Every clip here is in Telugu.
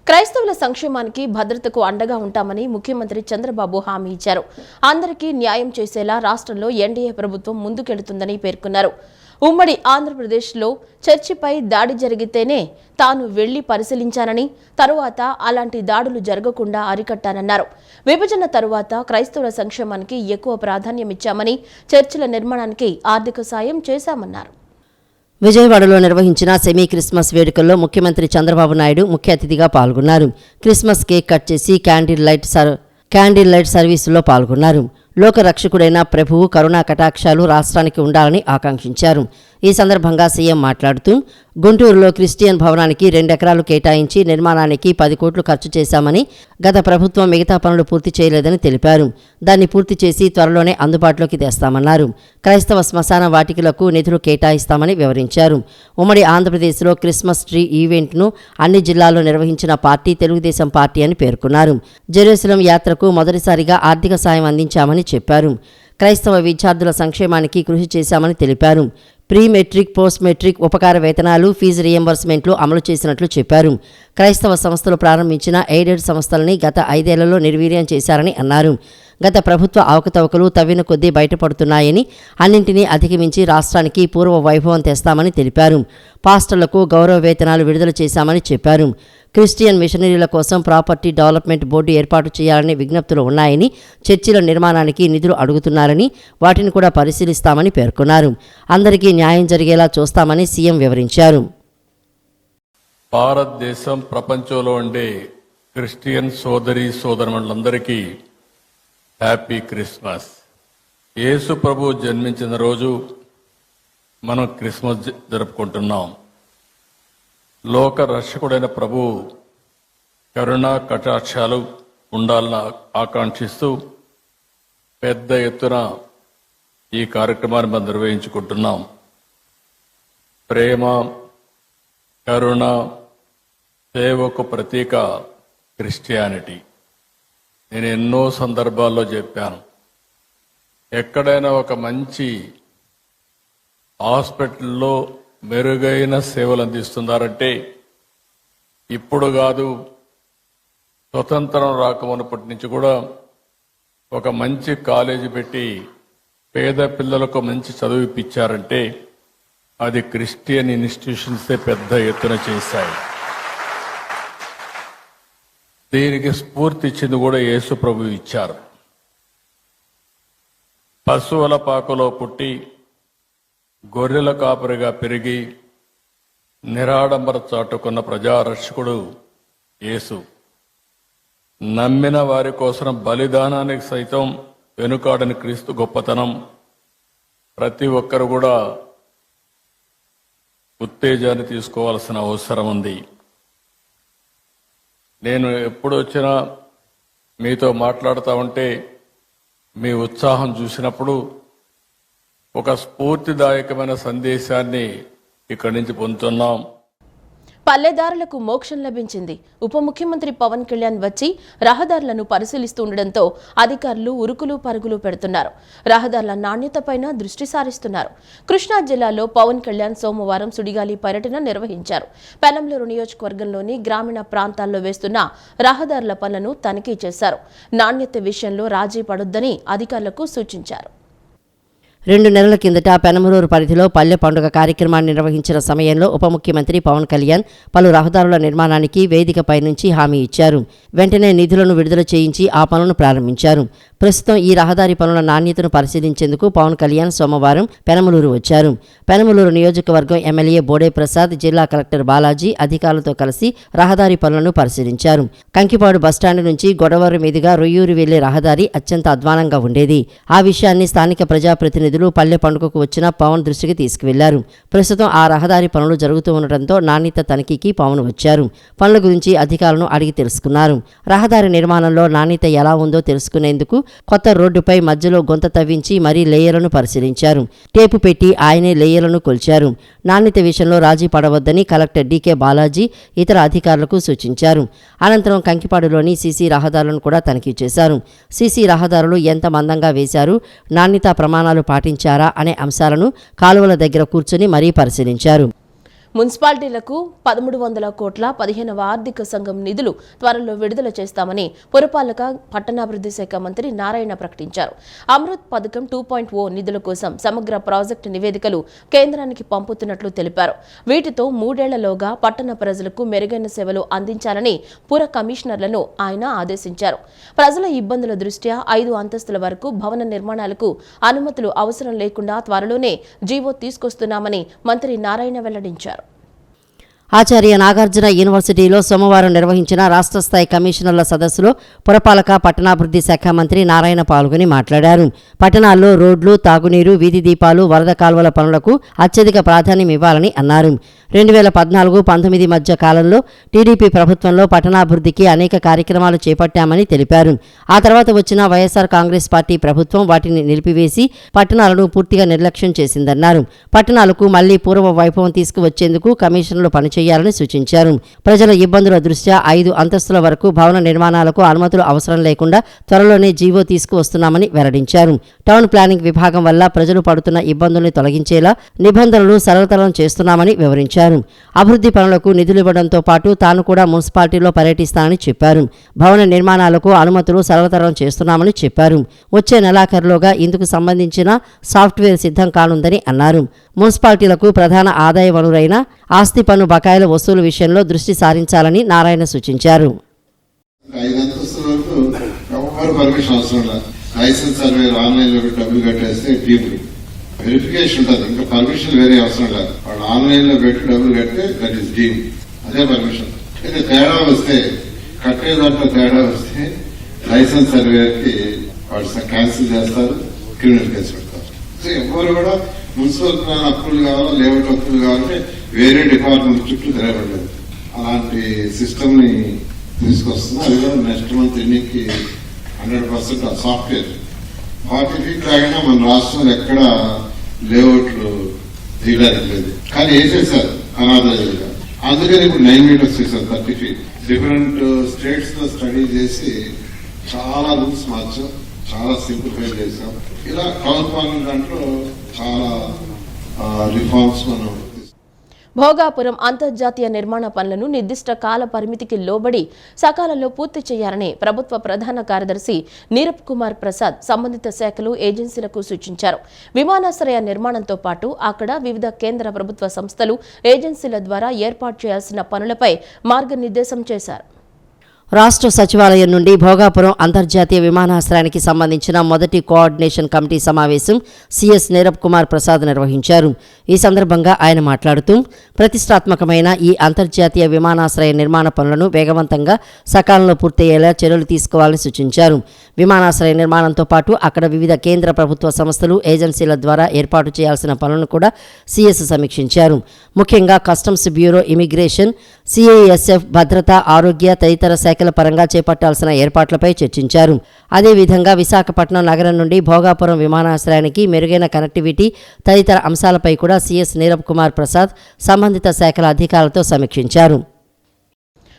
క్రైస్తవుల సంక్షేమానికి భద్రతకు అండగా ఉంటామని ముఖ్యమంత్రి చంద్రబాబు హామీ ఇచ్చారు. అందరికీ న్యాయం చేసేలా రాష్ట్రంలో ఎన్డీఏ ప్రభుత్వం ముందుకెళ్తుందని పేర్కొన్నారు. ఉమ్మడి ఆంధ్రప్రదేశ్లో చర్చిపై దాడి జరిగితేనే తాను వెళ్లి పరిశీలించానని, తరువాత అలాంటి దాడులు జరగకుండా అరికట్టానన్నారు. విభజన తరువాత క్రైస్తవుల సంక్షేమానికి ఎక్కువ ప్రాధాన్యమిచ్చామని, చర్చిల నిర్మాణానికి ఆర్థిక సాయం చేశామన్నారు. విజయవాడలో నిర్వహించిన సెమీ క్రిస్మస్ వేడుకల్లో ముఖ్యమంత్రి చంద్రబాబు నాయుడు ముఖ్య అతిథిగా పాల్గొన్నారు. క్రిస్మస్ కేక్ కట్ చేసి క్యాండిల్ లైట్ సర్వీసులో పాల్గొన్నారు. లోకరక్షకుడైన ప్రభువు కరుణా కటాక్షాలు రాష్ట్రానికి ఉండాలని ఆకాంక్షించారు. ఈ సందర్భంగా సీఎం మాట్లాడుతూ, గుంటూరులో క్రిస్టియన్ భవనానికి 2 ఎకరాలు కేటాయించి నిర్మాణానికి 10 కోట్లు ఖర్చు చేశామని, గత ప్రభుత్వం మిగతా పనులు పూర్తి చేయలేదని తెలిపారు. దాన్ని పూర్తి చేసి త్వరలోనే అందుబాటులోకి తెస్తామన్నారు. క్రైస్తవ శ్మశాన వాటికలకు నిధులు కేటాయిస్తామని వివరించారు. ఉమ్మడి ఆంధ్రప్రదేశ్లో క్రిస్మస్ ట్రీ ఈవెంట్ను అన్ని జిల్లాల్లో నిర్వహించిన పార్టీ తెలుగుదేశం పార్టీ అని పేర్కొన్నారు. జెరూసలేం యాత్రకు మొదటిసారిగా ఆర్థిక సాయం అందించామని చెప్పారు. క్రైస్తవ విద్యార్థుల సంక్షేమానికి కృషి చేశామని తెలిపారు. ప్రీ మెట్రిక్, పోస్ట్ మెట్రిక్ ఉపకార వేతనాలు, ఫీజు రియంబర్స్మెంట్లు అమలు చేసినట్లు చెప్పారు. క్రైస్తవ సంస్థలు ప్రారంభించిన ఎయిడెడ్ సంస్థలని గత 5 ఏళ్లలో నిర్వీర్యం చేశారని అన్నారు. గత ప్రభుత్వ అవకతవకలు తవ్విన కొద్దీ బయటపడుతున్నాయని, అన్నింటినీ అధిగమించి రాష్ట్రానికి పూర్వ వైభవం తెస్తామని తెలిపారు. పాస్టర్లకు గౌరవ వేతనాలు విడుదల చేశామని చెప్పారు. క్రిస్టియన్ మిషనరీల కోసం ప్రాపర్టీ డెవలప్మెంట్ బోర్డు ఏర్పాటు చేయాలనే విజ్ఞప్తులు ఉన్నాయని, చర్చిల నిర్మాణానికి నిధులు అడుగుతున్నారని, వాటిని కూడా పరిశీలిస్తామని పేర్కొన్నారు. అందరికీ న్యాయం జరిగేలా చూస్తామని సీఎం వివరించారు. భారతదేశం ప్రపంచంలో ఉండే క్రిస్టియన్ సోదరీమణులందరికీ హ్యాపీ క్రిస్మస్. యేసు ప్రభు జన్మించిన రోజు మనం క్రిస్మస్ జరుపుకుంటున్నాం. లోక రక్షకుడైన ప్రభు కరుణా కటాక్షాలు ఉండాలని ఆకాంక్షిస్తూ పెద్ద ఎత్తున ఈ కార్యక్రమాన్ని మనం నిర్వహించుకుంటున్నాం. ప్రేమ, కరుణ, సేవకు ప్రతీక క్రిస్టియానిటీ. నేను ఎన్నో సందర్భాల్లో చెప్పాను, ఎక్కడైనా ఒక మంచి హాస్పిటల్లో మెరుగైన సేవలు అందిస్తున్నారంటే ఇప్పుడు కాదు, స్వతంత్రం రాకమునప్పటి నుంచి కూడా ఒక మంచి కాలేజీ పెట్టి పేద పిల్లలకు మంచి చదువు ఇప్పించారంటే అది క్రిస్టియన్ ఇన్స్టిట్యూషన్సే పెద్ద ఎత్తున చేశాయి. దీనికి స్ఫూర్తి ఇచ్చింది కూడా యేసు ప్రభు ఇచ్చారు. పశువుల పాకలో పుట్టి గొర్రెల కాపరిగా పెరిగి నిరాడంబర చాటుకున్న ప్రజారక్షకుడు యేసు. నమ్మిన వారి కోసం బలిదానానికి సైతం వెనుకాడని క్రీస్తు గొప్పతనం ప్రతి ఒక్కరు కూడా ఉత్తేజాన్ని తీసుకోవాల్సిన అవసరం ఉంది. నేను ఎప్పుడు వచ్చినా మీతో మాట్లాడుతూ ఉంటే మీ ఉత్సాహం చూసినప్పుడు ఒక స్ఫూర్తిదాయకమైన సందేశాన్ని ఇక్కడి నుంచి పొందుతున్నాం. పల్లెదారులకు మోక్షం లభించింది. ఉప ముఖ్యమంత్రి పవన్ కళ్యాణ్ వచ్చి రహదారులను పరిశీలిస్తుండటంతో అధికారులు ఉరుకులు పరుగులు పెడుతున్నారు. రహదారుల నాణ్యతపైన దృష్టి సారిస్తున్నారు. కృష్ణా జిల్లాలో పవన్ కళ్యాణ్ సోమవారం సుడిగాలి పర్యటన నిర్వహించారు. పెనంలూరు నియోజకవర్గంలోని గ్రామీణ ప్రాంతాల్లో వేస్తున్న రహదారుల పనులను తనిఖీ చేశారు. నాణ్యత విషయంలో రాజీ పడొద్దని అధికారులకు సూచించారు. 2 నెలల కిందట పెనమలూరు పరిధిలో పల్లె పండుగ కార్యక్రమాన్ని నిర్వహించిన సమయంలో ఉప ముఖ్యమంత్రి పవన్ కళ్యాణ్ పలు రహదారుల నిర్మాణానికి వేదికపై నుంచి హామీ ఇచ్చారు. వెంటనే నిధులను విడుదల చేయించి ఆ పనులను ప్రారంభించారు. ప్రస్తుతం ఈ రహదారి పనుల నాణ్యతను పరిశీలించేందుకు పవన్ కళ్యాణ్ సోమవారం పెనమలూరు వచ్చారు. పెనమలూరు నియోజకవర్గం ఎమ్మెల్యే బోడే ప్రసాద్, జిల్లా కలెక్టర్ బాలాజీ అధికారులతో కలిసి రహదారి పనులను పరిశీలించారు. కంకిపాడు బస్టాండ్ నుంచి గొడవరు మీదుగా రొయ్యూరు వెళ్లే రహదారి అత్యంత అధ్వానంగా ఉండేది. ఆ విషయాన్ని స్థానిక ప్రజాప్రతినిధులు పల్లె పండుగకు వచ్చిన పవన్ దృష్టికి తీసుకువెళ్లారు. ప్రస్తుతం ఆ రహదారి పనులు జరుగుతూ ఉండటంతో నాణ్యత తనిఖీకి పవన్ వచ్చారు. పనుల గురించి అధికారులను అడిగి తెలుసుకున్నారు. రహదారి నిర్మాణంలో నాణ్యత ఎలా ఉందో తెలుసుకునేందుకు కొత్త రోడ్డుపై మధ్యలో గొంత తవ్వించి మరీ లేయర్లను పరిశీలించారు. టేపు పెట్టి ఆయనే లేయర్లను కొల్చారు. నాణ్యత విషయంలో రాజీ పడవద్దని కలెక్టర్ డీకే బాలాజీ ఇతర అధికారులకు సూచించారు. అనంతరం కంకిపాడులోని సీసీ రహదారులను కూడా తనిఖీ చేశారు. సీసీ రహదారులు ఎంత మందంగా వేశారు, నాణ్యతా ప్రమాణాలు పాటించారా అనే అంశాలను కాలువల దగ్గర కూర్చొని మరీ పరిశీలించారు. మున్సిపాలిటీలకు 1300 కోట్ల 15వ ఆర్థిక సంఘం నిధులు త్వరలో విడుదల చేస్తామని పురపాలక పట్టణాభివృద్ధి శాఖ మంత్రి నారాయణ ప్రకటించారు. అమృత్ పథకం 2.0 నిధుల కోసం సమగ్ర ప్రాజెక్టు నివేదికలు కేంద్రానికి పంపుతున్నట్లు తెలిపారు. వీటితో 3 ఏళ్లలోగా పట్టణ ప్రజలకు మెరుగైన సేవలు అందించాలని పుర కమిషనర్లను ఆయన ఆదేశించారు. ప్రజల ఇబ్బందుల దృష్ట్యా 5 అంతస్తుల వరకు భవన నిర్మాణాలకు అనుమతులు అవసరం లేకుండా త్వరలోనే జీవో తీసుకొస్తున్నామని మంత్రి నారాయణ వెల్లడించారు. ఆచార్య నాగార్జున యూనివర్సిటీలో సోమవారం నిర్వహించిన రాష్ట్ర స్థాయి కమిషనర్ల సదస్సులో పురపాలక పట్టణాభివృద్ధి శాఖ మంత్రి నారాయణ పాల్గొని మాట్లాడారు. పట్టణాల్లో రోడ్లు, తాగునీరు, వీధి దీపాలు, వరద కాల్వల పనులకు అత్యధిక ప్రాధాన్యం ఇవ్వాలని అన్నారు. 2014-19 మధ్య కాలంలో టీడీపీ ప్రభుత్వంలో పట్టణాభివృద్ధికి అనేక కార్యక్రమాలు చేపట్టామని తెలిపారు. ఆ తర్వాత వచ్చిన వైఎస్ఆర్ కాంగ్రెస్ పార్టీ ప్రభుత్వం వాటిని నిలిపివేసి పట్టణాలను పూర్తిగా నిర్లక్ష్యం చేసిందన్నారు. పట్టణాలకు మళ్లీ పూర్వ వైభవం తీసుకువచ్చేందుకు కమిషన్లు పనిచేయాలని సూచించారు. ప్రజల ఇబ్బందుల దృష్ట్యా 5 అంతస్తుల వరకు భవన నిర్మాణాలకు అనుమతులు అవసరం లేకుండా త్వరలోనే జీవో తీసుకువస్తున్నామని వెల్లడించారు. టౌన్ ప్లానింగ్ విభాగం వల్ల ప్రజలు పడుతున్న ఇబ్బందుల్ని తొలగించేలా నిబంధనలు సరళతరం చేస్తున్నామని వివరించారు. అభివృద్ధి పనులకు నిధులివ్వడంతో పాటు తాను కూడా మున్సిపాలిటీలో పర్యటిస్తానని చెప్పారు. భవన నిర్మాణాలకు అనుమతులు సరళతరం చేస్తున్నామని చెప్పారు. వచ్చే నెలాఖరులోగా ఇందుకు సంబంధించిన సాఫ్ట్వేర్ సిద్ధం కానుందని అన్నారు. మున్సిపాలిటీలకు ప్రధాన ఆదాయ వనరైన ఆస్తి పన్ను బకాయిల వసూలు విషయంలో దృష్టి సారించాలని నారాయణ సూచించారు. లైసెన్స్ సర్వే ఆన్లైన్ లో డబ్బులు కట్టేస్తే టీపులు వెరిఫికేషన్ ఉంటుంది. ఇంకా పర్మిషన్ వేరే అవసరం లేదు. వాళ్ళు ఆన్లైన్ లో పెట్టి డబ్బులు కడితే దట్ ఈస్ డీమ్, అదే పర్మిషన్. అయితే తేడా వస్తే, కట్టే దాంట్లో తేడా వస్తే లైసెన్స్ సర్వేకి వాళ్ళు క్యాన్సిల్ చేస్తారు, క్రిమినల్ కేసు పెడతారు. సో ఎవరు కూడా మున్సిపల్ ప్లాన్ అప్పులు కావాలా, లేఅవుట్ అప్పులు కావాలంటే వేరే డిపార్ట్మెంట్ చుట్టూ తిరగబడలేదు. అలాంటి సిస్టమ్ ని తీసుకొస్తుంది. అది కూడా నెక్స్ట్ మంత్ ఎన్నికి 100% సాఫ్ట్వేర్ 40 feet లాగానే మన రాష్ట్రంలో ఎక్కడ లేఅవుట్లు తీయడానికి లేదు. కానీ ఏం చేశారు అనాథగా, అందుకని ఇప్పుడు 9 meters చేశారు, 30 feet. డిఫరెంట్ స్టేట్స్ లో స్టడీ చేసి చాలా రూల్స్ మార్చాం, చాలా సింప్లిఫై చేశాం. ఇలా టౌన్ ప్లానింగ్ దాంట్లో చాలా రిఫార్మ్స్ మనం. భోగాపురం అంతర్జాతీయ నిర్మాణ పనులను నిర్దిష్ట కాల పరిమితికి లోబడి సకాలంలో పూర్తి చేయాలని ప్రభుత్వ ప్రధాన కార్యదర్శి నీరబ్ కుమార్ ప్రసాద్ సంబంధిత శాఖలు, ఏజెన్సీలకు సూచించారు. విమానాశ్రయ నిర్మాణంతో పాటు అక్కడ వివిధ కేంద్ర ప్రభుత్వ సంస్థలు, ఏజెన్సీల ద్వారా ఏర్పాటు చేయాల్సిన పనులపై మార్గనిర్దేశం చేశారు. రాష్ట్ర సచివాలయం నుండి భోగాపురం అంతర్జాతీయ విమానాశ్రయానికి సంబంధించిన మొదటి కోఆర్డినేషన్ కమిటీ సమావేశం సిఎస్ నీరబ్ కుమార్ ప్రసాద్ నిర్వహించారు. ఈ సందర్భంగా ఆయన మాట్లాడుతూ ప్రతిష్టాత్మకమైన ఈ అంతర్జాతీయ విమానాశ్రయ నిర్మాణ పనులను వేగవంతంగా సకాలంలో పూర్తయ్యేలా చర్యలు తీసుకోవాలని సూచించారు. విమానాశ్రయ నిర్మాణంతో పాటు అక్కడ వివిధ కేంద్ర ప్రభుత్వ సంస్థలు, ఏజెన్సీల ద్వారా ఏర్పాటు చేయాల్సిన పనులను కూడా సిఎస్ సమీక్షించారు. ముఖ్యంగా కస్టమ్స్ బ్యూరో, ఇమిగ్రేషన్, సిఐఎస్ఎఫ్, భద్రత, ఆరోగ్య తదితర శాఖల పరంగా చేపట్టాల్సిన ఏర్పాట్లపై చర్చించారు. అదేవిధంగా విశాఖపట్నం నగరం నుండి భోగాపురం విమానాశ్రయానికి మెరుగైన కనెక్టివిటీ తదితర అంశాలపై కూడా సిఎస్ నీరబ్ కుమార్ ప్రసాద్ సంబంధిత శాఖల అధికారులతో సమీక్షించారు.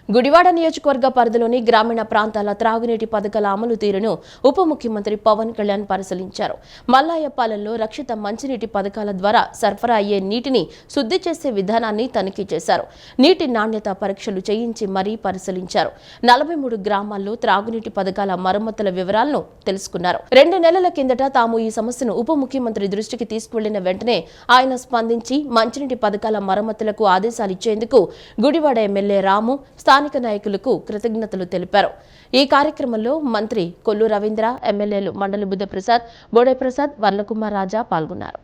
గుడివాడ నియోజకవర్గ పరిధిలోని గ్రామీణ ప్రాంతాల త్రాగునీటి పథకాల అమలు తీరును ఉప ముఖ్యమంత్రి పవన్ కళ్యాణ్ పరిశీలించారు. మల్లాయపాలెంలో రక్షిత మంచినీటి పథకాల ద్వారా సరఫరా అయ్యే నీటిని శుద్ధి చేసే విధానాన్ని తనిఖీ చేశారు. నీటి నాణ్యత పరీక్షలు చేయించి మరీ పరిశీలించారు. 43 గ్రామాల్లో త్రాగునీటి పథకాల మరమ్మతుల వివరాలను తెలుసుకున్నారు. 2 నెలల కిందట తాము ఈ సమస్యను ఉప ముఖ్యమంత్రి దృష్టికి తీసుకువెళ్లిన వెంటనే ఆయన స్పందించి మంచినీటి పథకాల మరమ్మతులకు ఆదేశాలు ఇచ్చేందుకు గుడివాడ ఎమ్మెల్యే రాము, స్థానిక నాయకులకు కృతజ్ఞతలు తెలిపారు. ఈ కార్యక్రమంలో మంత్రి కొల్లు రవీంద్ర, ఎమ్మెల్యేలు మండలి బుద్ధప్రసాద్, బోడే ప్రసాద్, వర్లకుమార్ రాజా పాల్గొన్నారు.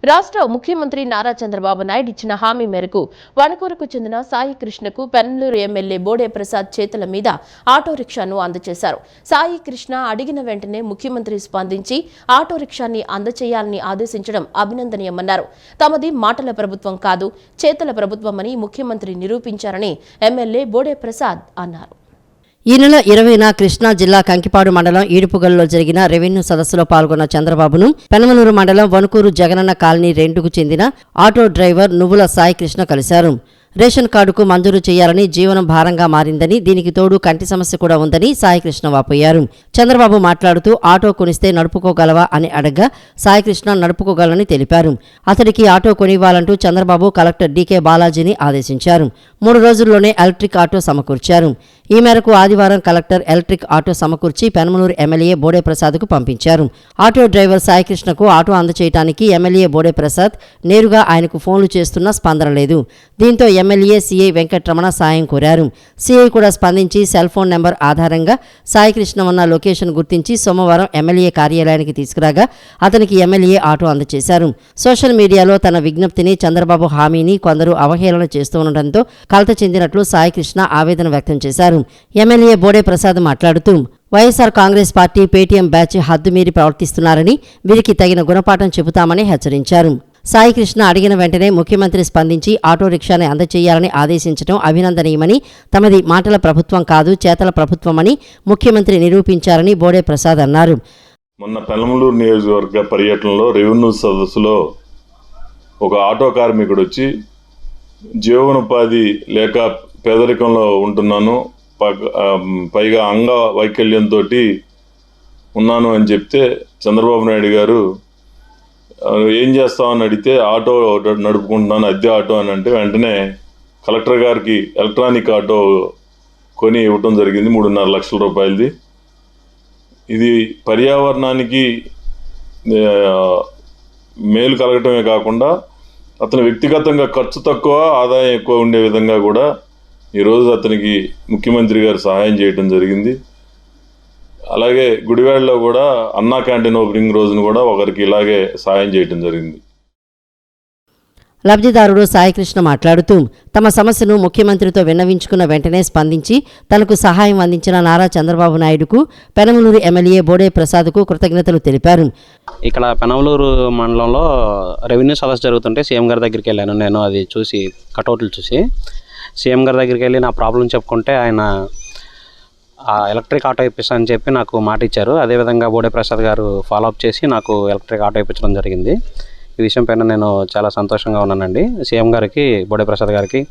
రాష్ట్ర ముఖ్యమంత్రి నారా చంద్రబాబు నాయుడు ఇచ్చిన హామీ మేరకు వణకూరుకు చెందిన సాయి కృష్ణకు పెనమలూరు ఎమ్మెల్యే బోడే ప్రసాద్ చేతుల మీద ఆటో రిక్షాను అందజేశారు. సాయి కృష్ణ అడిగిన వెంటనే ముఖ్యమంత్రి స్పందించి ఆటో రిక్షాని అందజేయాలని ఆదేశించడం అభినందనీయమన్నారు. తమది మాటల ప్రభుత్వం కాదు, చేతల ప్రభుత్వమని ముఖ్యమంత్రి నిరూపించారని ఎమ్మెల్యే బోడే ప్రసాద్ అన్నారు. ఈ నెల 20న కృష్ణా జిల్లా కంకిపాడు మండలం ఈడుపుగల్లో జరిగిన రెవెన్యూ సదస్సులో పాల్గొన్న చంద్రబాబును పెనమలూరు మండలం వణుకూరు జగనన్న కాలనీ 2కు చెందిన ఆటో డ్రైవర్ నువ్వుల సాయి కృష్ణ కలిశారు. రేషన్ కార్డుకు మంజూరు చేయాలని జీవనం భారంగా మారిందని, దీనికి తోడు కంటి సమస్య కూడా ఉందని సాయికృష్ణ వాపోయారు. చంద్రబాబు మాట్లాడుతూ ఆటో కొనిస్తే నడుపుకోగలవా అని అడగ్గా సాయికృష్ణ నడుపుకోగలని తెలిపారు. అతడికి ఆటో కొనివ్వాలంటూ చంద్రబాబు కలెక్టర్ డీకే బాలాజీని ఆదేశించారు. 3 రోజుల్లోనే ఎలక్ట్రిక్ ఆటో సమకూర్చారు. ఈ మేరకు ఆదివారం కలెక్టర్ ఎలక్ట్రిక్ ఆటో సమకూర్చి పెనమలూరు ఎమ్మెల్యే బోడే ప్రసాద్కు పంపించారు. ఆటో డ్రైవర్ సాయికృష్ణకు ఆటో అందచేయడానికి ఎమ్మెల్యే బోడే ప్రసాద్ నేరుగా ఆయనకు ఫోన్లు చేస్తున్నా స్పందన లేదు. దీంతో ఎమ్మెల్యే సీఐ వెంకట్రమణ సాయం కోరారు. సీఐ కూడా స్పందించి సెల్ ఫోన్ నెంబర్ ఆధారంగా సాయికృష్ణ ఉన్న లొకేషన్ గుర్తించి సోమవారం ఎమ్మెల్యే కార్యాలయానికి తీసుకురాగా అతనికి ఎమ్మెల్యే ఆటో అందజేశారు. సోషల్ మీడియాలో తన విజ్ఞప్తిని, చంద్రబాబు హామీని కొందరు అవహేళన చేస్తుండటంతో కలత చెందినట్లు సాయికృష్ణ ఆవేదన వ్యక్తం చేశారు. ఎమ్మెల్యే బోడే ప్రసాద్ మాట్లాడుతూ YSR Congress party Paytm batch హద్దుమీరి ప్రవర్తిస్తున్నారని, వీరికి తగిన గుణపాఠం చెబుతామని హెచ్చరించారు. సాయికృష్ణ అడిగిన వెంటనే ముఖ్యమంత్రి స్పందించి ఆటో రిక్షాని అందజేయాలని ఆదేశించడం అభినందనీయమని, తమది మాటల ప్రభుత్వం కాదు, చేతల ప్రభుత్వమని ముఖ్యమంత్రి నిరూపించారని బోడే ప్రసాద్ అన్నారు. మొన్న పెనమలూరు నియోజకవర్గ పర్యటనలో రెవెన్యూ సదస్సులో ఒక ఆటో కార్మికుడు వచ్చి జీవనోపాధి లేక పేదరికంలో ఉంటున్నాను, పైగా అంగవైకల్యంతో ఉన్నాను అని చెప్తే చంద్రబాబు నాయుడు గారు ఏం చేస్తామని అడిగితే ఆటో నడుపుకుంటున్నాను, అద్దె ఆటో అని అంటే వెంటనే కలెక్టర్ గారికి ఎలక్ట్రానిక్ ఆటో కొని ఇవ్వటం జరిగింది, 3.5 లక్షల రూపాయలది. ఇది పర్యావరణానికి మేలు కలగటమే కాకుండా అతను వ్యక్తిగతంగా ఖర్చు తక్కువ, ఆదాయం ఎక్కువ ఉండే విధంగా కూడా ఈరోజు అతనికి ముఖ్యమంత్రి గారు సహాయం చేయడం జరిగింది. అలాగే గుడివాడలో కూడా అన్నా క్యాంటీన్ ఓపెనింగ్ రోజున కూడా ఒకరికి ఇలాగే సహాయం చేయడం జరిగింది. లబ్ధిదారుడు సాయికృష్ణ మాట్లాడుతూ తమ సమస్యను ముఖ్యమంత్రితో విన్నవించుకున్న వెంటనే స్పందించి తనకు సహాయం అందించిన నారా చంద్రబాబు నాయుడుకు, పెనమలూరు ఎమ్మెల్యే బోడే ప్రసాద్కు కృతజ్ఞతలు తెలిపారు. ఇక్కడ పెనమలూరు మండలంలో రెవెన్యూ సదస్సు జరుగుతుంటే సీఎం గారి దగ్గరికి వెళ్ళాను. నేను అది చూసి కటౌట్లు చూసి సీఎం గారి దగ్గరికి వెళ్ళి నా ప్రాబ్లం చెప్పుకుంటే ఆయన ఎలక్ట్రిక్ ఆటో ఇప్పిస్తా అని చెప్పి నాకు మాట ఇచ్చారు. అదేవిధంగా బోడే ప్రసాద్ గారు ఫాలోఅప్ చేసి నాకు ఎలక్ట్రిక్ ఆటో ఇప్పించడం జరిగింది. ఈ విషయం పైన నేను చాలా సంతోషంగా ఉన్నానండి. సీఎం గారికి, బోడే ప్రసాద్ గారికి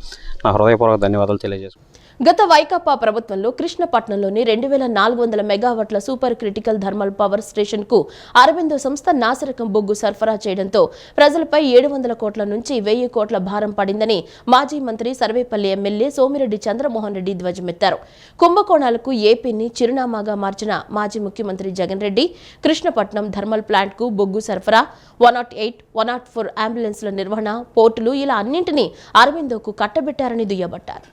నా హృదయపూర్వక ధన్యవాదాలు తెలియజేసుకుంటాను. గత వైకాపా ప్రభుత్వంలో కృష్ణపట్నంలోని 2400 మెగావాట్ల సూపర్ క్రిటికల్ థర్మల్ పవర్ స్టేషన్కు అరబిందో సంస్థ నాసిరకం బొగ్గు సరఫరా చేయడంతో ప్రజలపై 700 కోట్ల నుంచి 1000 కోట్ల భారం పడిందని మాజీ మంత్రి సర్వేపల్లి ఎమ్మెల్యే సోమిరెడ్డి చంద్రమోహన్ రెడ్డి ధ్వజమెత్తారు. కుంభకోణాలకు ఏపీని చిరునామాగా మార్చిన మాజీ ముఖ్యమంత్రి జగన్ రెడ్డి కృష్ణపట్నం థర్మల్ ప్లాంట్కు బొగ్గు సరఫరా, 108, 104 అంబులెన్స్ల నిర్వహణ, పోర్టులు ఇలా అన్నింటినీ అరబిందోకు కట్టబెట్టారని దుయ్యబట్టారు.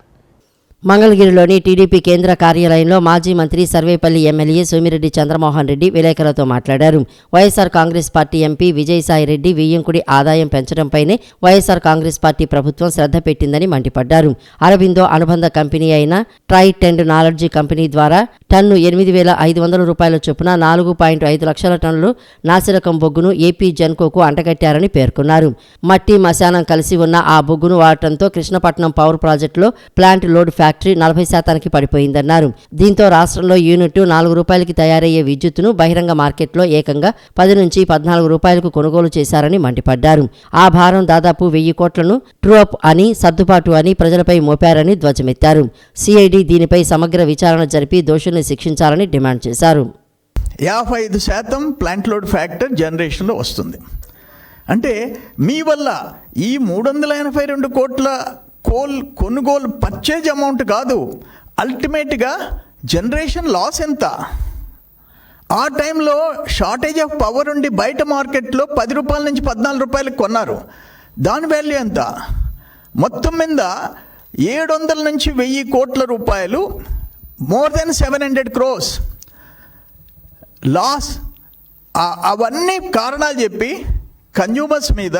మంగళగిరిలోని టీడీపీ కేంద్ర కార్యాలయంలో మాజీ మంత్రి సర్వేపల్లి ఎమ్మెల్యే సోమిరెడ్డి చంద్రమోహన్ రెడ్డి విలేకరులతో మాట్లాడారు. వైఎస్ఆర్ కాంగ్రెస్ పార్టీ ఎంపీ విజయసాయిరెడ్డి వియ్యంకుడి ఆదాయం పెంచడంపైనే వైఎస్ఆర్ కాంగ్రెస్ పార్టీ ప్రభుత్వం శ్రద్ధ పెట్టిందని మండిపడ్డారు. అరబిందో అనుబంధ కంపెనీ అయిన ట్రైట్ అండ్ నాలెడ్జీ కంపెనీ ద్వారా టన్ను 8,500 రూపాయల చొప్పున 4.5 లక్షల టన్నులు నాసిరకం బొగ్గును ఏపీ జెన్కోకు అంటగట్టారని పేర్కొన్నారు. మట్టి, మశానం కలిసి ఉన్న ఆ బొగ్గును వాడటంతో కృష్ణపట్నం పవర్ ప్రాజెక్టులో ప్లాంట్ లోడ్ ఫ్యాక్టరీ 40% పడిపోయిందన్నారు. దీంతో రాష్ట్రంలో యూనిట్ 4 రూపాయలకి తయారయ్యే విద్యుత్తును బహిరంగ మార్కెట్లో ఏకంగా 10 నుంచి 14 రూపాయలకు కొనుగోలు చేశారని మండిపడ్డారు. ఆ భారం దాదాపు 1000 కోట్లను ట్రూఅప్ అని, సర్దుబాటు అని ప్రజలపై మోపారని ధ్వజమెత్తారు. సిఐడి దీనిపై సమగ్ర విచారణ జరిపి దోషుల్ని శిక్షించాలని డిమాండ్ చేశారు. 55% ప్లాంట్ లోడ్ ఫ్యాక్టర్ జనరేషన్లో వస్తుంది. అంటే మీ వల్ల ఈ 382 కోట్ల కోల్ కొనుగోలు పర్చేజ్ అమౌంట్ కాదు, అల్టిమేట్గా జనరేషన్ లాస్ ఎంత? ఆ టైంలో షార్టేజ్ ఆఫ్ పవర్ ఉండి బయట మార్కెట్లో 10 రూపాయల నుంచి 14 రూపాయలకు కొన్నారు. దాని వాల్యూ ఎంత? మొత్తం మీద 700 నుంచి 1000 కోట్ల రూపాయలు, మోర్ దెన్ 700 crores లాస్. అవన్నీ కారణాలు చెప్పి కన్జ్యూమర్స్ మీద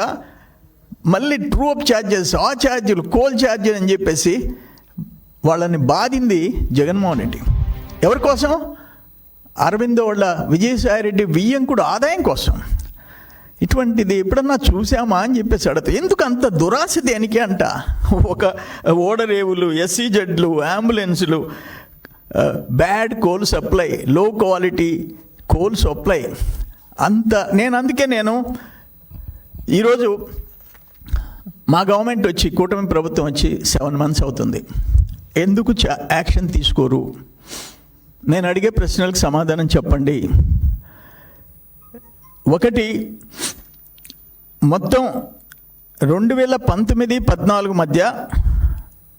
మళ్ళీ ట్రూ అప్ ఛార్జెస్, ఆ ఛార్జీలు, కోల్ ఛార్జీలు అని చెప్పేసి వాళ్ళని బాధింది జగన్మోహన్ రెడ్డి. ఎవరి కోసం? అరవిందో వాళ్ళ విజయసాయిరెడ్డి వియ్యంకుడు ఆదాయం కోసం. ఇటువంటిది ఎప్పుడన్నా చూసామా అని చెప్పేసి అడుగుతా. ఎందుకు అంత దురాశ దేనికి అంట? ఒక ఓడరేవులు, SEZలు, అంబులెన్సులు, బ్యాడ్ కోల్ సప్లై, లో క్వాలిటీ కోల్ సప్లై అంత. అందుకే నేను ఈరోజు మా గవర్నమెంట్ వచ్చి, కూటమి ప్రభుత్వం వచ్చి 7 months అవుతుంది. ఎందుకు యాక్షన్ తీసుకోరు? నేను అడిగే ప్రశ్నలకు సమాధానం చెప్పండి. ఒకటి, మొత్తం 2019-14 మధ్య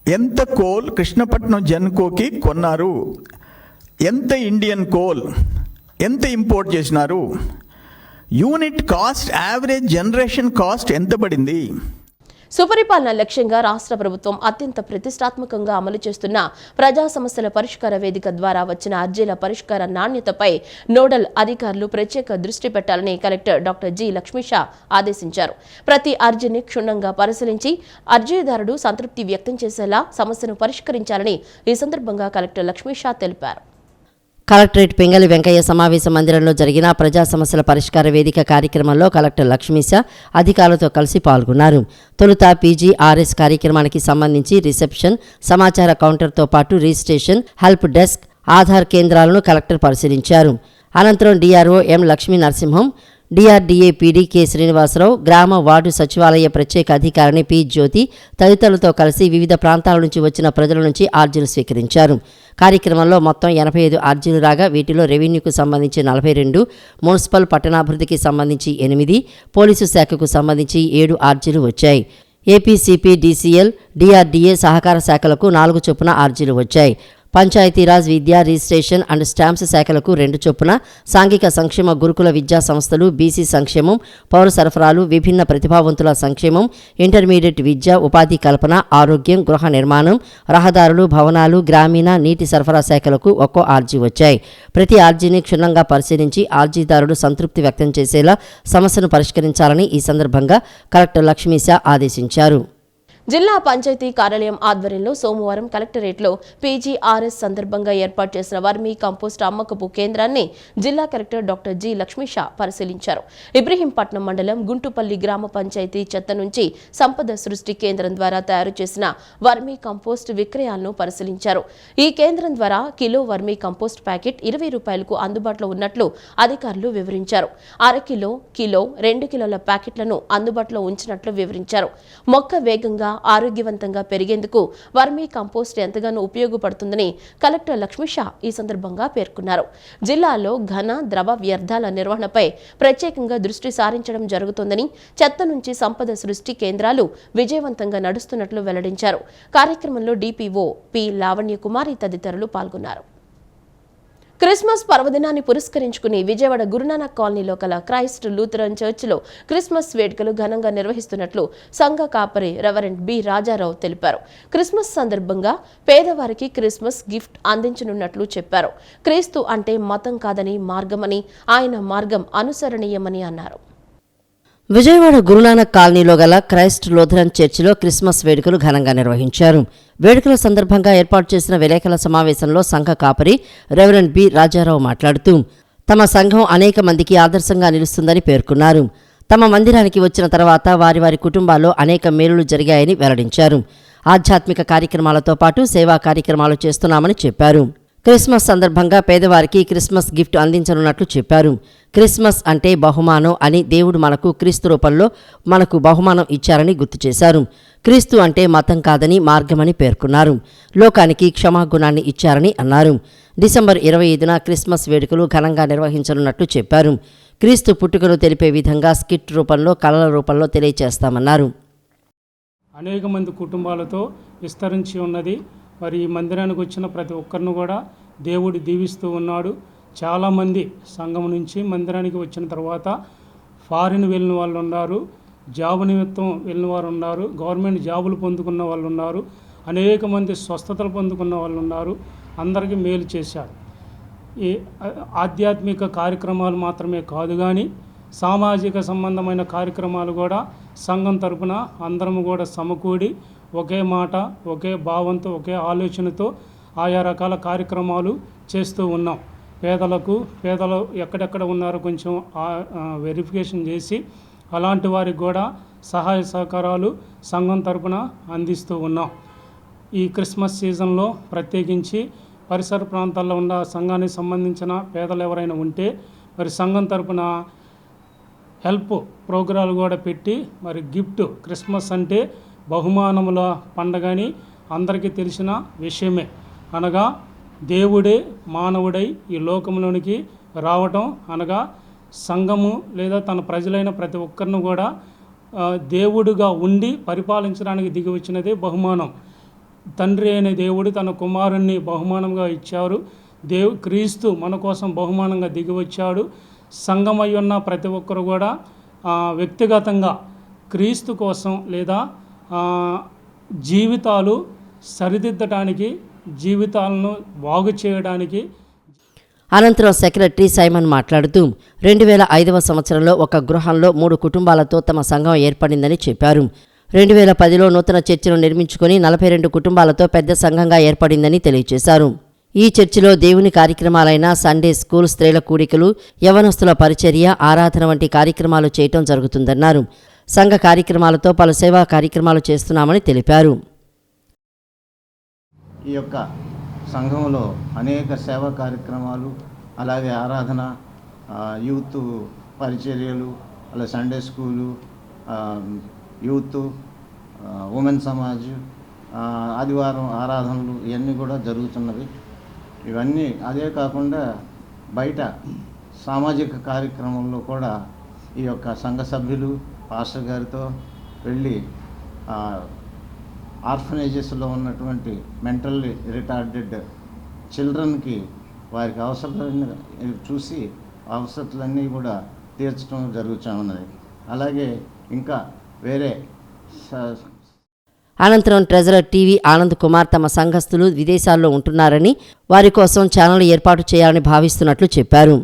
ఎంత కోల్ కృష్ణపట్నం జెన్కోకి కొన్నారు? ఎంత ఇండియన్ కోల్ ఎంత ఇంపోర్ట్ చేసినారు? Unit cost, average generation cost ఎంత పడింది? సుపరిపాలన లక్ష్యంగా రాష్ట్ర ప్రభుత్వం అత్యంత ప్రతిష్టాత్మకంగా అమలు చేస్తున్న ప్రజా సమస్యల పరిష్కార వేదిక ద్వారా వచ్చిన అర్జీల పరిష్కార నాణ్యతపై నోడల్ అధికారులు ప్రత్యేక దృష్టి పెట్టాలని కలెక్టర్ డాక్టర్ జి లక్ష్మీషా ఆదేశించారు. ప్రతి అర్జీని క్షుణ్ణంగా పరిశీలించి అర్జీదారుడు సంతృప్తి వ్యక్తం చేసేలా సమస్యను పరిష్కరించాలని ఈ సందర్భంగా కలెక్టర్ లక్ష్మీషా తెలిపారు. కలెక్టరేట్ పింగళి వెంకయ్య సమావేశ మందిరంలో జరిగిన ప్రజా సమస్యల పరిష్కార వేదిక కార్యక్రమంలో కలెక్టర్ లక్ష్మీశ అధికారులతో కలిసి పాల్గొన్నారు. తొలుత PGRS కార్యక్రమానికి సంబంధించి రిసెప్షన్, సమాచార కౌంటర్తో పాటు రిజిస్ట్రేషన్, హెల్ప్ డెస్క్, ఆధార్ కేంద్రాలను కలెక్టర్ పరిశీలించారు. అనంతరం DRO M Lakshmi Narasimham, DRDA PD K Srinivasarao, గ్రామ వార్డు సచివాలయ ప్రత్యేక అధికారిని P జ్యోతి తదితరులతో కలిసి వివిధ ప్రాంతాల నుంచి వచ్చిన ప్రజల నుంచి అర్జీలు స్వీకరించారు. కార్యక్రమంలో మొత్తం 85 అర్జీలు రాగా వీటిలో రెవెన్యూకు సంబంధించి 42, మున్సిపల్ పట్టణాభివృద్ధికి సంబంధించి 8, పోలీసు శాఖకు సంబంధించి 7 అర్జీలు వచ్చాయి. APCP, DCL, DRDA సహకార శాఖలకు 4 చొప్పున అర్జీలు వచ్చాయి. పంచాయతీరాజ్, విద్యా, రిజిస్ట్రేషన్ అండ్ స్టాంప్స్ శాఖలకు 2 చొప్పున, సాంఘిక సంక్షేమ గురుకుల విద్యా సంస్థలు, BC సంక్షేమం, పౌర సరఫరాలు, విభిన్న ప్రతిభావంతుల సంక్షేమం, ఇంటర్మీడియట్ విద్య, ఉపాధి కల్పన, ఆరోగ్యం, గృహ నిర్మాణం, రహదారులు, భవనాలు, గ్రామీణ నీటి సరఫరా శాఖలకు ఒక్కో అర్జీ వచ్చాయి. ప్రతి అర్జీని క్షుణ్ణంగా పరిశీలించి అర్జీదారుడు సంతృప్తి వ్యక్తం చేసేలా సమస్యను పరిష్కరించాలని ఈ సందర్భంగా కలెక్టర్ లక్ష్మీశా ఆదేశించారు. జిల్లా పంచాయతీ కార్యాలయం ఆధ్వర్యంలో సోమవారం కలెక్టరేట్లో PGRS సందర్భంగా ఏర్పాటు చేసిన వర్మీ కంపోస్ట్ అమ్మకపు కేంద్రాన్ని జిల్లా కలెక్టర్ డాక్టర్ జి లక్ష్మీషా పరిశీలించారు. ఇబ్రహీంపట్నం మండలం గుంటుపల్లి గ్రామ పంచాయతీ చెత్త నుంచి సంపద సృష్టి కేంద్రం ద్వారా తయారు చేసిన వర్మీ కంపోస్ట్ విక్రయాలను పరిశీలించారు. ఈ కేంద్రం ద్వారా కిలో వర్మీ కంపోస్ట్ ప్యాకెట్ 20 రూపాయలకు అందుబాటులో ఉన్నట్లు అధికారులు వివరించారు. అరకిలో, కిలో, 2 కిలోల ప్యాకెట్లను అందుబాటులో ఉంచినట్లు వివరించారు. మొక్క వేగంగా, ఆరోగ్యవంతంగా పెరిగేందుకు వర్మీ కంపోస్ట్ ఎంతగానో ఉపయోగపడుతుందని కలెక్టర్ లక్ష్మీషా ఈ సందర్భంగా పేర్కొన్నారు. జిల్లాలో ఘన, ద్రవ వ్యర్థాల నిర్వహణపై ప్రత్యేకంగా దృష్టి సారించడం జరుగుతోందని, చెత్త నుంచి సంపద సృష్టి కేంద్రాలు విజయవంతంగా నడుస్తున్నట్లు వెల్లడించారు. కార్యక్రమంలో DPO P లావణ్యకుమారి తదితరులు పాల్గొన్నారు. క్రిస్మస్ పర్వదినాన్ని పురస్కరించుకుని విజయవాడ గురునానక్ కాలనీలో కల క్రైస్ట్ లూథరన్ చర్చిలో క్రిస్మస్ వేడుకలు ఘనంగా నిర్వహిస్తున్నట్లు సంఘ కాపరి రెవరెండ్ B రాజారావు తెలిపారు. క్రిస్మస్ సందర్భంగా పేదవారికి క్రిస్మస్ గిఫ్ట్ అందించనున్నట్లు చెప్పారు. క్రీస్తు అంటే మతం కాదని మార్గమని, ఆయన మార్గం అనుసరణీయమని అన్నారు. విజయవాడ గురునానక్ కాలనీలో గల క్రైస్ట్ లూథరన్ చర్చిలో క్రిస్మస్ వేడుకలు ఘనంగా నిర్వహించారు. వేడుకల సందర్భంగా ఏర్పాటు చేసిన విలేకరుల సమావేశంలో సంఘ కాపరి రెవరెండ్ B రాజారావు మాట్లాడుతూ తమ సంఘం అనేక మందికి ఆదర్శంగా నిలుస్తుందని పేర్కొన్నారు. తమ మందిరానికి వచ్చిన తర్వాత వారి వారి కుటుంబాల్లో అనేక మేలులు జరిగాయని వెల్లడించారు. ఆధ్యాత్మిక కార్యక్రమాలతో పాటు సేవా కార్యక్రమాలు చేస్తున్నామని చెప్పారు. క్రిస్మస్ సందర్భంగా పేదవారికి క్రిస్మస్ గిఫ్ట్ అందించనున్నట్లు చెప్పారు. క్రిస్మస్ అంటే బహుమానం అని, దేవుడు మనకు క్రీస్తు రూపంలో మనకు బహుమానం ఇచ్చారని గుర్తు చేశారు. క్రీస్తు అంటే మతం కాదని మార్గమని పేర్కొన్నారు. లోకానికి క్షమాగుణాన్ని ఇచ్చారని అన్నారు. డిసెంబర్ 25న క్రిస్మస్ వేడుకలు ఘనంగా నిర్వహించనున్నట్లు చెప్పారు. క్రీస్తు పుట్టుకను తెలిపే విధంగా స్కిట్ రూపంలో, కళల రూపంలో తెలియజేస్తామన్నారు. అనేక మంది కుటుంబాలతో విస్తరించి ఉన్నది. మరి ఈ మందిరానికి వచ్చిన ప్రతి ఒక్కరిని కూడా దేవుడు దీవిస్తూ ఉన్నాడు. చాలామంది సంఘం నుంచి మందిరానికి వచ్చిన తర్వాత ఫారిన్ వెళ్ళిన వాళ్ళు ఉన్నారు, జాబు నిమిత్తం వెళ్ళిన వారు ఉన్నారు, గవర్నమెంట్ జాబులు పొందుకున్న వాళ్ళు ఉన్నారు, అనేక మంది స్వస్థతలు పొందుకున్న వాళ్ళు ఉన్నారు. అందరికీ మేలు చేశారు. ఈ ఆధ్యాత్మిక కార్యక్రమాలు మాత్రమే కాదు కానీ సామాజిక సంబంధమైన కార్యక్రమాలు కూడా సంఘం తరపున అందరము కూడా సమకూడి ఒకే మాట, ఒకే భావంతో, ఒకే ఆలోచనతో ఆయా రకాల కార్యక్రమాలు చేస్తూ ఉన్నాం. పేదలు ఎక్కడెక్కడ ఉన్నారో కొంచెం వెరిఫికేషన్ చేసి అలాంటి వారికి కూడా సహాయ సహకారాలు సంఘం తరపున అందిస్తూ ఉన్నాం. ఈ క్రిస్మస్ సీజన్లో ప్రత్యేకించి పరిసర ప్రాంతాల్లో ఉన్న సంఘానికి సంబంధించిన పేదలు ఎవరైనా ఉంటే మరి సంఘం తరపున హెల్ప్ ప్రోగ్రాలు కూడా పెట్టి మరి గిఫ్ట్, క్రిస్మస్ అంటే బహుమానముల పండగని అందరికీ తెలిసిన విషయమే. అనగా దేవుడే మానవుడై ఈ లోకంలోనికి రావటం, అనగా సంఘము లేదా తన ప్రజలైన ప్రతి ఒక్కరిని కూడా దేవుడుగా ఉండి పరిపాలించడానికి దిగి వచ్చినదే బహుమానం. తండ్రి అయిన దేవుడు తన కుమారుణ్ణి బహుమానంగా ఇచ్చారు. క్రీస్తు మన కోసం బహుమానంగా దిగి వచ్చాడు. సంఘమై ఉన్న ప్రతి ఒక్కరు కూడా వ్యక్తిగతంగా క్రీస్తు కోసం లేదా జీవితాలు సరిదిద్దటానికి, జీవితాలను బాగు చేయడానికి. అనంతరం సెక్రటరీ సైమన్ మాట్లాడుతూ 2005వ సంవత్సరంలో ఒక గృహంలో 3 కుటుంబాలతో తమ సంఘం ఏర్పడిందని చెప్పారు. 2010లో నూతన చర్చిను నిర్మించుకొని 42 కుటుంబాలతో పెద్ద సంఘంగా ఏర్పడిందని తెలియజేశారు. ఈ చర్చిలో దేవుని కార్యక్రమాలైన సండే స్కూల్, స్త్రీల కూడికలు, యవనస్తుల పరిచర్య, ఆరాధన వంటి కార్యక్రమాలు చేయటం జరుగుతుందన్నారు. సంఘ కార్యక్రమాలతో పలు సేవా కార్యక్రమాలు చేస్తున్నామని తెలిపారు. ఈ యొక్క సంఘంలో అనేక సేవా కార్యక్రమాలు, అలాగే ఆరాధన, యూత్ పరిచర్యలు, అలా Sunday school, youth, women Samaj, ఆదివారం ఆరాధనలు ఇవన్నీ కూడా జరుగుతున్నవి. ఇవన్నీ అదే కాకుండా బయట సామాజిక కార్యక్రమంలో కూడా ఈ యొక్క సంఘ సభ్యులు పాస్టర్ గారితో వెళ్ళి ఆర్ఫనేజెస్లో ఉన్నటువంటి మెంటల్లీ రిటార్డెడ్ చిల్డ్రన్కి వారికి అవసరాలన్నీ చూసి అవసరాలన్నీ కూడా తీర్చడం జరుగుతూ ఉన్నది. అలాగే ఇంకా వేరే అనంతరం ట్రెజరర్ టీవీ ఆనంద్ కుమార్ తమ సంఘస్థులు విదేశాల్లో ఉంటున్నారని, వారి కోసం ఛానల్ ఏర్పాటు చేయాలని భావిస్తున్నట్లు చెప్పారు.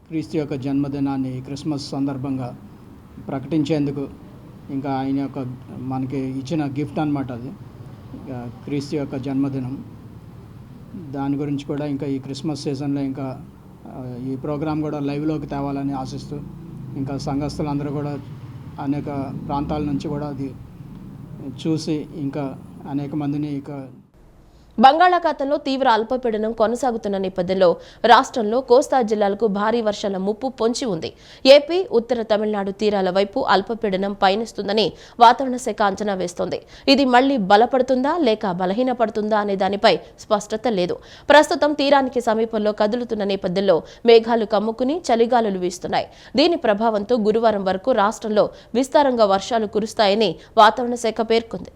క్రీస్తు యొక్క జన్మదినాన్ని క్రిస్మస్ సందర్భంగా ప్రకటించేందుకు ఇంకా ఆయన యొక్క మనకి ఇచ్చిన గిఫ్ట్ అన్నమాట అది, క్రీస్తు యొక్క జన్మదినం. దాని గురించి కూడా ఇంకా ఈ క్రిస్మస్ సీజన్లో ఇంకా ఈ ప్రోగ్రాం కూడా లైవ్లోకి తేవాలని ఆశిస్తూ, ఇంకా సంఘస్థులందరూ కూడా అనేక ప్రాంతాల నుంచి కూడా అది చూసి ఇంకా అనేక మందిని బంగాళాఖాతంలో తీవ్ర అల్పపీడనం కొనసాగుతున్న నేపథ్యంలో రాష్ట్రంలో కోస్తా జిల్లాలకు భారీ వర్షాల ముప్పు పొంచి ఉంది. ఏపీ, ఉత్తర తమిళనాడు తీరాల వైపు అల్పపీడనం పయనిస్తుందని వాతావరణ శాఖ అంచనా వేస్తోంది. ఇది మళ్లీ బలపడుతుందా లేక బలహీనపడుతుందా అనే దానిపై స్పష్టత లేదు. ప్రస్తుతం తీరానికి సమీపంలో కదులుతున్న నేపథ్యంలో మేఘాలు కమ్ముకుని చలిగాలులు వీస్తున్నాయి. దీని ప్రభావంతో గురువారం వరకు రాష్ట్రంలో విస్తారంగా వర్షాలు కురుస్తాయని వాతావరణ శాఖ పేర్కొంది.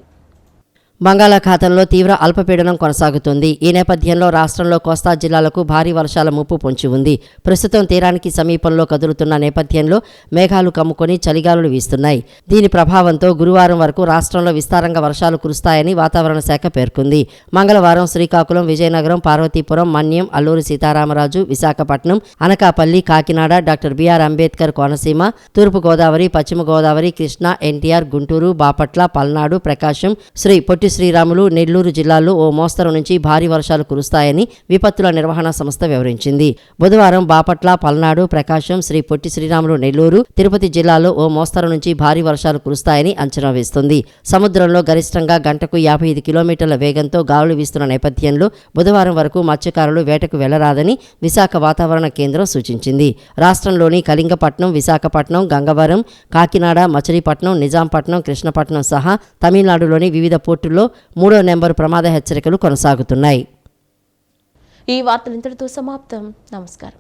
బంగాళాఖాతంలో తీవ్ర అల్పపీడనం కొనసాగుతుంది. ఈ నేపథ్యంలో రాష్ట్రంలో కోస్తా జిల్లాలకు భారీ వర్షాల ముప్పు పొంచి ఉంది. ప్రస్తుతం తీరానికి సమీపంలో కదులుతున్న నేపథ్యంలో మేఘాలు కమ్ముకొని చలిగాలులు వీస్తున్నాయి. దీని ప్రభావంతో గురువారం వరకు రాష్ట్రంలో విస్తారంగా వర్షాలు కురుస్తాయని వాతావరణ శాఖ పేర్కొంది. మంగళవారం శ్రీకాకుళం, విజయనగరం, పార్వతీపురం, మన్యం, అల్లూరి సీతారామరాజు, విశాఖపట్నం, అనకాపల్లి, కాకినాడ, డాక్టర్ బిఆర్ అంబేద్కర్ కోనసీమ, తూర్పుగోదావరి, పశ్చిమ గోదావరి, కృష్ణా, ఎన్టీఆర్, గుంటూరు, బాపట్ల, పల్నాడు, ప్రకాశం, శ్రీ పొట్టి శ్రీరాములు, నెల్లూరు జిల్లాల్లో ఓ మోస్తరు నుంచి భారీ వర్షాలు కురుస్తాయని విపత్తుల నిర్వహణ సంస్థ వివరించింది. బుధవారం బాపట్ల, పల్నాడు, ప్రకాశం, శ్రీ పొట్టి శ్రీరాములు, నెల్లూరు, తిరుపతి జిల్లాల్లో ఓ మోస్తరు నుంచి భారీ వర్షాలు కురుస్తాయని అంచనా వేస్తుంది. సముద్రంలో గరిష్టంగా గంటకు 55 కిలోమీటర్ల వేగంతో గాలులు వీస్తున్న నేపథ్యంలో బుధవారం వరకు మత్స్యకారులు వేటకు వెళ్లరాదని విశాఖ వాతావరణ కేంద్రం సూచించింది. రాష్ట్రంలోని కళింగపట్నం, విశాఖపట్నం, గంగవరం, కాకినాడ, మచిలీపట్నం, నిజాంపట్నం, కృష్ణపట్నం సహా తమిళనాడులోని వివిధ పోర్టుల్లో 3వ నెంబరు ప్రమాద హెచ్చరికలు కొనసాగుతున్నాయి. ఈ వార్తలు ఇంతటితో సమాప్తం. నమస్కారం.